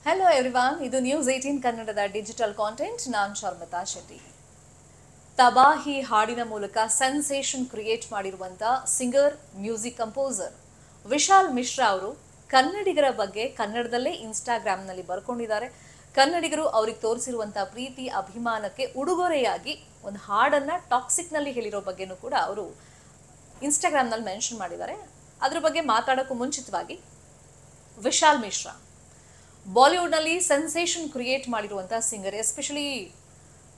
Hello everyone, ಇದು news 18 ಕನ್ನಡದ digital content. ನಾನು ಶರ್ಮಿತಾ ಶೆಟ್ಟಿ. ತಬಾಹಿ ಹಾಡಿನ ಮೂಲಕ ಸೆನ್ಸೇಷನ್ ಕ್ರಿಯೇಟ್ ಮಾಡಿರುವಂಥ singer, music composer Vishal Mishra ಅವರು ಕನ್ನಡಿಗರ ಬಗ್ಗೆ ಕನ್ನಡದಲ್ಲೇ ಇನ್ಸ್ಟಾಗ್ರಾಮ್ನಲ್ಲಿ ಬರ್ಕೊಂಡಿದ್ದಾರೆ. ಕನ್ನಡಿಗರು ಅವ್ರಿಗೆ ತೋರಿಸಿರುವಂಥ ಪ್ರೀತಿ ಅಭಿಮಾನಕ್ಕೆ ಉಡುಗೊರೆಯಾಗಿ ಒಂದು ಹಾಡನ್ನು ಟಾಕ್ಸಿಕ್ನಲ್ಲಿ ಹೇಳಿರೋ ಬಗ್ಗೆನೂ ಕೂಡ ಅವರು ಇನ್ಸ್ಟಾಗ್ರಾಮ್ನಲ್ಲಿ ಮೆನ್ಷನ್ ಮಾಡಿದ್ದಾರೆ. ಅದ್ರ ಬಗ್ಗೆ ಮಾತಾಡೋಕ್ಕೂ ಮುಂಚಿತವಾಗಿ ವಿಶಾಲ್ ಮಿಶ್ರಾ ಬಾಲಿವುಡ್ನಲ್ಲಿ ಸೆನ್ಸೇಷನ್ ಕ್ರಿಯೇಟ್ ಮಾಡಿರುವಂಥ ಸಿಂಗರ್. ಎಸ್ಪೆಷಲಿ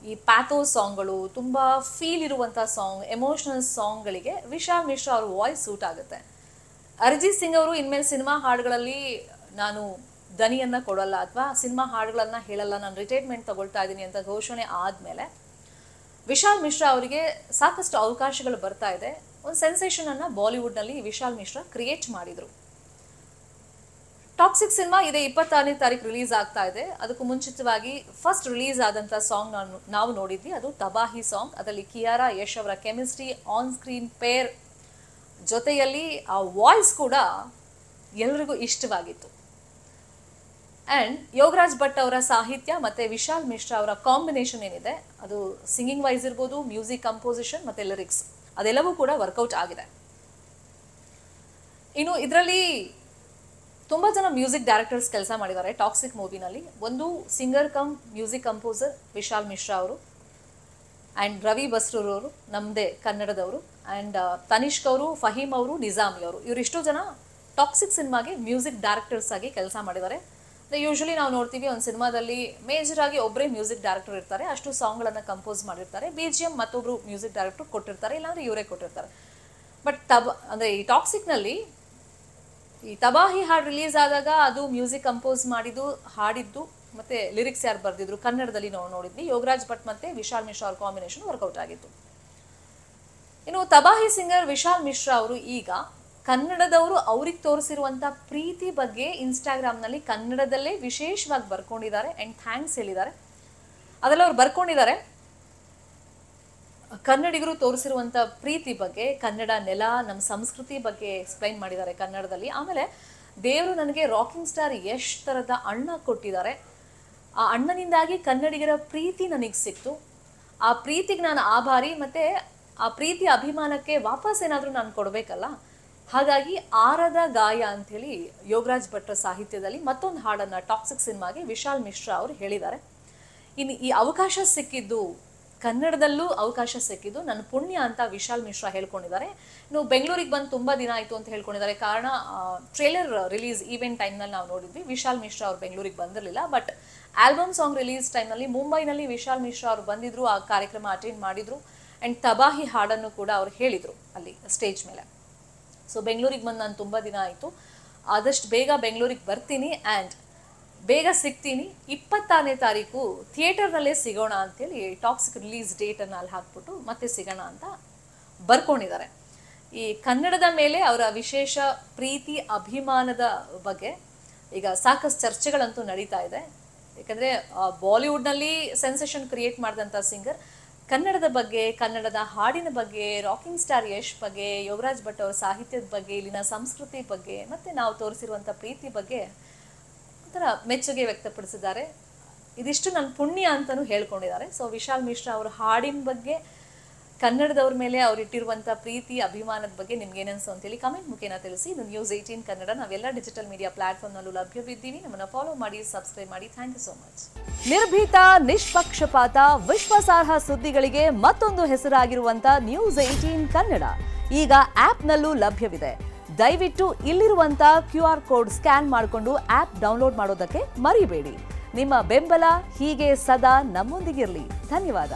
ಈ ಪ್ಯಾಥೋ ಸಾಂಗ್ಗಳು, ತುಂಬ ಫೀಲ್ ಇರುವಂಥ ಸಾಂಗ್, ಎಮೋಷನಲ್ ಸಾಂಗ್ಗಳಿಗೆ ವಿಶಾಲ್ ಮಿಶ್ರಾ ಅವ್ರ ವಾಯ್ಸ್ ಸೂಟ್ ಆಗುತ್ತೆ. ಅರಿಜಿತ್ ಸಿಂಗ್ ಅವರು ಇನ್ಮೇಲೆ ಸಿನಿಮಾ ಹಾಡುಗಳಲ್ಲಿ ನಾನು ದನಿಯನ್ನು ಕೊಡಲ್ಲ ಅಥವಾ ಸಿನಿಮಾ ಹಾಡುಗಳನ್ನು ಹೇಳಲ್ಲ, ನಾನು ರಿಟೈರ್ಮೆಂಟ್ ತಗೊಳ್ತಾ ಇದ್ದೀನಿ ಅಂತ ಘೋಷಣೆ ಆದಮೇಲೆ ವಿಶಾಲ್ ಮಿಶ್ರಾ ಅವರಿಗೆ ಸಾಕಷ್ಟು ಅವಕಾಶಗಳು ಬರ್ತಾ ಇದೆ. ಒಂದು ಸೆನ್ಸೇಷನನ್ನು ಬಾಲಿವುಡ್ನಲ್ಲಿ ವಿಶಾಲ್ ಮಿಶ್ರಾ ಕ್ರಿಯೇಟ್ ಮಾಡಿದರು. ಟಾಕ್ಸಿಕ್ ಸಿನಿಮಾ ಇದೇ 26ನೇ ತಾರೀಕು ರಿಲೀಸ್ ಆಗ್ತಾ ಇದೆ. ಅದಕ್ಕೂ ಮುಂಚಿತವಾಗಿ ಫಸ್ಟ್ ರಿಲೀಸ್ ಆದಂಥ ಸಾಂಗ್ ನಾವು ನೋಡಿದ್ವಿ, ಅದು ತಬಾಹಿ ಸಾಂಗ್. ಅದರಲ್ಲಿ ಕಿಯಾರಾ ಯಶ್ ಅವರ ಕೆಮಿಸ್ಟ್ರಿ, ಆನ್ ಸ್ಕ್ರೀನ್ ಪೇರ್ ಜೊತೆಯಲ್ಲಿ ಆ ವಾಯ್ಸ್ ಕೂಡ ಎಲ್ರಿಗೂ ಇಷ್ಟವಾಗಿತ್ತು. ಆ್ಯಂಡ್ ಯೋಗರಾಜ್ ಭಟ್ ಅವರ ಸಾಹಿತ್ಯ ಮತ್ತು ವಿಶಾಲ್ ಮಿಶ್ರಾ ಅವರ ಕಾಂಬಿನೇಷನ್ ಏನಿದೆ, ಅದು ಸಿಂಗಿಂಗ್ ವೈಸ್ ಇರ್ಬೋದು, ಮ್ಯೂಸಿಕ್ ಕಂಪೋಸಿಷನ್ ಮತ್ತು ಲಿರಿಕ್ಸ್ ಅದೆಲ್ಲವೂ ಕೂಡ ವರ್ಕೌಟ್ ಆಗಿದೆ. ಇನ್ನು ಇದರಲ್ಲಿ ತುಂಬ ಜನ ಮ್ಯೂಸಿಕ್ ಡೈರೆಕ್ಟರ್ಸ್ ಕೆಲಸ ಮಾಡಿದ್ದಾರೆ ಟಾಕ್ಸಿಕ್ ಮೂವಿನಲ್ಲಿ. ಒಂದು singer come music composer Vishal Mishra ಅವರು, ಆ್ಯಂಡ್ ರವಿ ಬಸ್ರೂರ್ ಅವರು ನಮ್ಮದೇ ಕನ್ನಡದವರು, ಆ್ಯಂಡ್ ತನಿಷ್ಕ್ ಅವರು, ಫಹೀಮ್ ಅವರು, ನಿಜಾಮಿ ಅವರು, ಇವರಿಷ್ಟು ಜನ ಟಾಕ್ಸಿಕ್ ಸಿನಿಮಾಗೆ ಮ್ಯೂಸಿಕ್ ಡೈರೆಕ್ಟರ್ಸ್ ಆಗಿ ಕೆಲಸ ಮಾಡಿದ್ದಾರೆ. ಯೂಶ್ವಲಿ ನಾವು ನೋಡ್ತೀವಿ ಒಂದು ಸಿನಿಮಾದಲ್ಲಿ ಮೇಜರ್ ಆಗಿ ಒಬ್ಬರೇ ಮ್ಯೂಸಿಕ್ ಡೈರೆಕ್ಟರ್ ಇರ್ತಾರೆ, ಅಷ್ಟು ಸಾಂಗ್ಗಳನ್ನು ಕಂಪೋಸ್ ಮಾಡಿರ್ತಾರೆ, BGM ಮತ್ತೊಬ್ಬರು ಮ್ಯೂಸಿಕ್ ಡೈರೆಕ್ಟರ್ ಕೊಟ್ಟಿರ್ತಾರೆ, ಇಲ್ಲಾಂದರೆ ಇವರೇ ಕೊಟ್ಟಿರ್ತಾರೆ. ಬಟ್ ಅಂದರೆ ಈ ಟಾಕ್ಸಿಕ್ನಲ್ಲಿ ಈ ತಬಾಹಿ ಹಾಡು ರಿಲೀಸ್ ಆದಾಗ ಅದು ಮ್ಯೂಸಿಕ್ ಕಂಪೋಸ್ ಮಾಡಿದ್ದು, ಹಾಡಿದ್ದು ಮತ್ತು ಲಿರಿಕ್ಸ್ ಯಾರು ಬರೆದಿದ್ರು ಕನ್ನಡದಲ್ಲಿ ನಾವು ನೋಡಿದ್ವಿ. ಯೋಗರಾಜ್ ಭಟ್ ಮತ್ತು ವಿಶಾಲ್ ಮಿಶ್ರಾ ಅವ್ರ ಕಾಂಬಿನೇಷನ್ ವರ್ಕೌಟ್ ಆಗಿತ್ತು. ಇನ್ನು ತಬಾಹಿ ಸಿಂಗರ್ ವಿಶಾಲ್ ಮಿಶ್ರಾ ಅವರು ಈಗ ಕನ್ನಡದವರು ಅವ್ರಿಗೆ ತೋರಿಸಿರುವಂಥ ಪ್ರೀತಿ ಬಗ್ಗೆ ಇನ್ಸ್ಟಾಗ್ರಾಮ್ನಲ್ಲಿ ಕನ್ನಡದಲ್ಲೇ ವಿಶೇಷವಾಗಿ ಬರ್ಕೊಂಡಿದ್ದಾರೆ ಆ್ಯಂಡ್ ಥ್ಯಾಂಕ್ಸ್ ಹೇಳಿದ್ದಾರೆ. ಅದೆಲ್ಲ ಅವ್ರು ಬರ್ಕೊಂಡಿದ್ದಾರೆ ಕನ್ನಡಿಗರು ತೋರಿಸಿರುವಂಥ ಪ್ರೀತಿ ಬಗ್ಗೆ, ಕನ್ನಡ ನೆಲ, ನಮ್ಮ ಸಂಸ್ಕೃತಿ ಬಗ್ಗೆ ಎಕ್ಸ್ಪ್ಲೈನ್ ಮಾಡಿದ್ದಾರೆ ಕನ್ನಡದಲ್ಲಿ. ಆಮೇಲೆ ದೇವರು ನನಗೆ ರಾಕಿಂಗ್ ಸ್ಟಾರ್ ಯಶ್ ಥರದ ಅಣ್ಣ ಕೊಟ್ಟಿದ್ದಾರೆ, ಆ ಅಣ್ಣನಿಂದಾಗಿ ಕನ್ನಡಿಗರ ಪ್ರೀತಿ ನನಗೆ ಸಿಕ್ತು, ಆ ಪ್ರೀತಿಗೆ ನಾನು ಆಭಾರಿ, ಮತ್ತು ಆ ಪ್ರೀತಿ ಅಭಿಮಾನಕ್ಕೆ ವಾಪಸ್ ಏನಾದರೂ ನಾನು ಕೊಡಬೇಕಲ್ಲ, ಹಾಗಾಗಿ ಆರದ ಗಾಯ ಅಂಥೇಳಿ ಯೋಗರಾಜ್ ಭಟ್ರ ಸಾಹಿತ್ಯದಲ್ಲಿ ಮತ್ತೊಂದು ಹಾಡನ್ನು ಟಾಕ್ಸಿಕ್ ಸಿನಿಮಾಗೆ ವಿಶಾಲ್ ಮಿಶ್ರಾ ಅವರು ಹೇಳಿದ್ದಾರೆ. ಇನ್ನು ಈ ಅವಕಾಶ ಸಿಕ್ಕಿದ್ದು, ಕನ್ನಡದಲ್ಲೂ ಅವಕಾಶ ಸಿಕ್ಕಿದ್ದು ನನ್ನ ಪುಣ್ಯ ಅಂತ ವಿಶಾಲ್ ಮಿಶ್ರಾ ಹೇಳ್ಕೊಂಡಿದ್ದಾರೆ. ಇನ್ನು ಬೆಂಗಳೂರಿಗೆ ಬಂದು ತುಂಬ ದಿನ ಆಯಿತು ಅಂತ ಹೇಳ್ಕೊಂಡಿದ್ದಾರೆ. ಕಾರಣ ಟ್ರೇಲರ್ ರಿಲೀಸ್ ಈವೆಂಟ್ ಟೈಮ್ನಲ್ಲಿ ನಾವು ನೋಡಿದ್ವಿ, ವಿಶಾಲ್ ಮಿಶ್ರಾ ಅವ್ರು ಬೆಂಗಳೂರಿಗೆ ಬಂದಿರಲಿಲ್ಲ. ಬಟ್ ಆಲ್ಬಮ್ ಸಾಂಗ್ ರಿಲೀಸ್ ಟೈಮ್ನಲ್ಲಿ ಮುಂಬೈನಲ್ಲಿ ವಿಶಾಲ್ ಮಿಶ್ರಾ ಅವರು ಬಂದಿದ್ದರು, ಆ ಕಾರ್ಯಕ್ರಮ ಅಟೆಂಡ್ ಮಾಡಿದರು. ಆ್ಯಂಡ್ ತಬಾಹಿ ಹಾಡನ್ನು ಕೂಡ ಅವ್ರು ಹೇಳಿದರು ಅಲ್ಲಿ ಸ್ಟೇಜ್ ಮೇಲೆ. ಸೊ ಬೆಂಗಳೂರಿಗೆ ಬಂದು ನಾನು ತುಂಬ ದಿನ ಆಯಿತು, ಆದಷ್ಟು ಬೇಗ ಬೆಂಗಳೂರಿಗೆ ಬರ್ತೀನಿ ಆ್ಯಂಡ್ ಬೇಗ ಸಿಗ್ತೀನಿ, 26ನೇ ತಾರೀಕು ಥಿಯೇಟರ್ನಲ್ಲೇ ಸಿಗೋಣ ಅಂಥೇಳಿ ಟಾಕ್ಸಿಕ್ ರಿಲೀಸ್ ಡೇಟನ್ನು ಅಲ್ಲಿ ಹಾಕ್ಬಿಟ್ಟು ಮತ್ತೆ ಸಿಗೋಣ ಅಂತ ಬರ್ಕೊಂಡಿದ್ದಾರೆ. ಈ ಕನ್ನಡದ ಮೇಲೆ ಅವರ ವಿಶೇಷ ಪ್ರೀತಿ ಅಭಿಮಾನದ ಬಗ್ಗೆ ಈಗ ಸಾಕಷ್ಟು ಚರ್ಚೆಗಳಂತೂ ನಡೀತಾ ಇದೆ. ಯಾಕಂದರೆ ಬಾಲಿವುಡ್ನಲ್ಲಿ ಸೆನ್ಸೇಷನ್ ಕ್ರಿಯೇಟ್ ಮಾಡಿದಂಥ ಸಿಂಗರ್ ಕನ್ನಡದ ಬಗ್ಗೆ, ಕನ್ನಡದ ಹಾಡಿನ ಬಗ್ಗೆ, ರಾಕಿಂಗ್ ಸ್ಟಾರ್ ಯಶ್ ಬಗ್ಗೆ, ಯೋಗರಾಜ್ ಭಟ್ ಅವರ ಸಾಹಿತ್ಯದ ಬಗ್ಗೆ, ಇಲ್ಲಿನ ಸಂಸ್ಕೃತಿ ಬಗ್ಗೆ ಮತ್ತು ನಾವು ತೋರಿಸಿರುವಂಥ ಪ್ರೀತಿ ಬಗ್ಗೆ ಒಂಥರ ಮೆಚ್ಚುಗೆ ವ್ಯಕ್ತಪಡಿಸಿದ್ದಾರೆ. ಇದಿಷ್ಟು ನನ್ನ ಪುಣ್ಯ ಅಂತಲೂ ಹೇಳ್ಕೊಂಡಿದ್ದಾರೆ. ಸೊ ವಿಶಾಲ್ ಮಿಶ್ರಾ ಅವರ ಹಾಡಿನ ಬಗ್ಗೆ, ಕನ್ನಡದವ್ರ ಮೇಲೆ ಅವ್ರು ಇಟ್ಟಿರುವಂಥ ಪ್ರೀತಿ ಅಭಿಮಾನದ ಬಗ್ಗೆ ನಿಮ್ಗೆ ಏನಿಸ್ತು ಅಂತೇಳಿ ಕಮೆಂಟ್ ಮುಖೇನ ತಿಳಿಸಿ. ಇದು ನ್ಯೂಸ್ 18 ಕನ್ನಡ. ನಾವೆಲ್ಲ ಡಿಜಿಟಲ್ ಮೀಡಿಯಾ ಪ್ಲಾಟ್ಫಾರ್ಮ್ನಲ್ಲೂ ಲಭ್ಯವಿದ್ದೀವಿ. ನಮ್ಮನ್ನು ಫಾಲೋ ಮಾಡಿ, ಸಬ್ಸ್ಕ್ರೈಬ್ ಮಾಡಿ. Thank you so much. ನಿರ್ಭೀತ, ನಿಷ್ಪಕ್ಷಪಾತ, ವಿಶ್ವಾಸಾರ್ಹ ಸುದ್ದಿಗಳಿಗೆ ಮತ್ತೊಂದು ಹೆಸರಾಗಿರುವಂಥ ನ್ಯೂಸ್ 18 ಕನ್ನಡ ಈಗ ಆ್ಯಪ್ನಲ್ಲೂ ಲಭ್ಯವಿದೆ. ದಯವಿಟ್ಟು ಇಲ್ಲಿರುವಂಥ QR ಕೋಡ್ ಸ್ಕ್ಯಾನ್ ಮಾಡಿಕೊಂಡು ಆ್ಯಪ್ ಡೌನ್ಲೋಡ್ ಮಾಡೋದಕ್ಕೆ ಮರಿಬೇಡಿ. ನಿಮ್ಮ ಬೆಂಬಲ ಹೀಗೆ ಸದಾ ನಮ್ಮೊಂದಿಗಿರಲಿ. ಧನ್ಯವಾದ.